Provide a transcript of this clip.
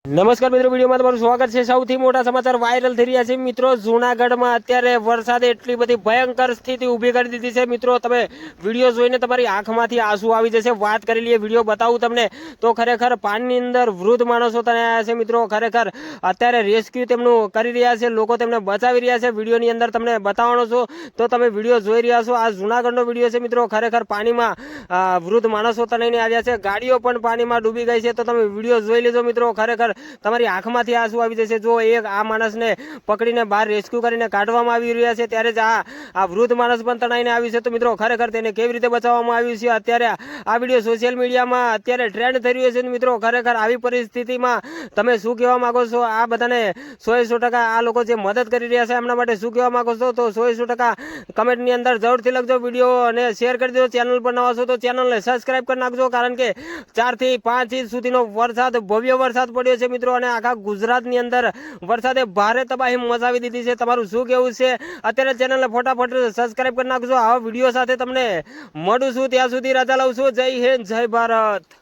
નમસ્કાર મિત્રો, વિડીયોમાં તમારું સ્વાગત છે। સૌથી મોટા સમાચાર વાયરલ થઈ રહ્યા છે મિત્રો। જૂનાગઢમાં અત્યારે વરસાદે એટલી બધી ભયંકર સ્થિતિ ઊભી કરી દીધી છે મિત્રો। તમે વિડીયો જોઈને તમારી આંખમાંથી આંસુ આવી જશે। વાત કરી લઈએ, વિડીયો બતાવું તમને તો ખરેખર પાણીની અંદર વૃદ્ધ માણસો તણાયા છે મિત્રો। ખરેખર અત્યારે રેસ્ક્યુ તેમનું કરી રહ્યા છે, લોકો તેમને બચાવી રહ્યા છે। વિડીયોની અંદર તમને બતાવવાનો છું તો તમે વિડીયો જોઈ રહ્યા છો। આ જૂનાગઢનો વિડીયો છે મિત્રો। ખરેખર પાણીમાં વૃદ્ધ માણસો તણાઈને આવ્યા છે, ગાડીઓ પણ પાણીમાં ડૂબી ગઈ છે। તો તમે વિડીયો જોઈ લેજો મિત્રો। ખરેખર તમારી આંખમાંથી આંસુ આવી જશે। જો એક આ માણસને પકડીને બહાર રેસ્ક્યુ કરીને કાઢવામાં આવી રહ્યા છે, ત્યારે જ આ વૃદ્ધ માણસ પણ તણાઈને આવી છે। તો મિત્રો ખરેખર તેને કેવી રીતે બચાવવામાં આવ્યું છે, અત્યારે આ વિડીયો સોશિયલ મીડિયામાં અત્યારે ટ્રેન્ડ થઈ રહ્યો છે મિત્રો। ખરેખર આવી પરિસ્થિતિમાં તમે શું કહેવા માંગો છો? આ બધાને 100% આ લોકો જે મદદ કરી રહ્યા છે એમના માટે શું કહેવા માંગો છો? તો 100% કમેન્ટની અંદર જરૂરથી લખજો। વિડીયો અને શેર કરી દો। ચેનલ પર નવા છો તો ચેનલને સબસ્ક્રાઇબ કરી નાખજો, કારણ કે 4 થી 5 ઇંચ સુધીનો વરસાદ, ભવ્ય વરસાદ પડ્યો છે મિત્રો। અને આખા ગુજરાતની અંદર વરસાદે ભારે તબાહી મચાવી દીધી છે। તમારું શું કહેવું છે? અત્યારે ચેનલને ફટાફટ સબસ્ક્રાઇબ કરી નાખજો। આવા વિડીયો સાથે તમને મળું છું, ત્યાં સુધી રજા લઉં છું। જય હિન્દ, જય ભારત।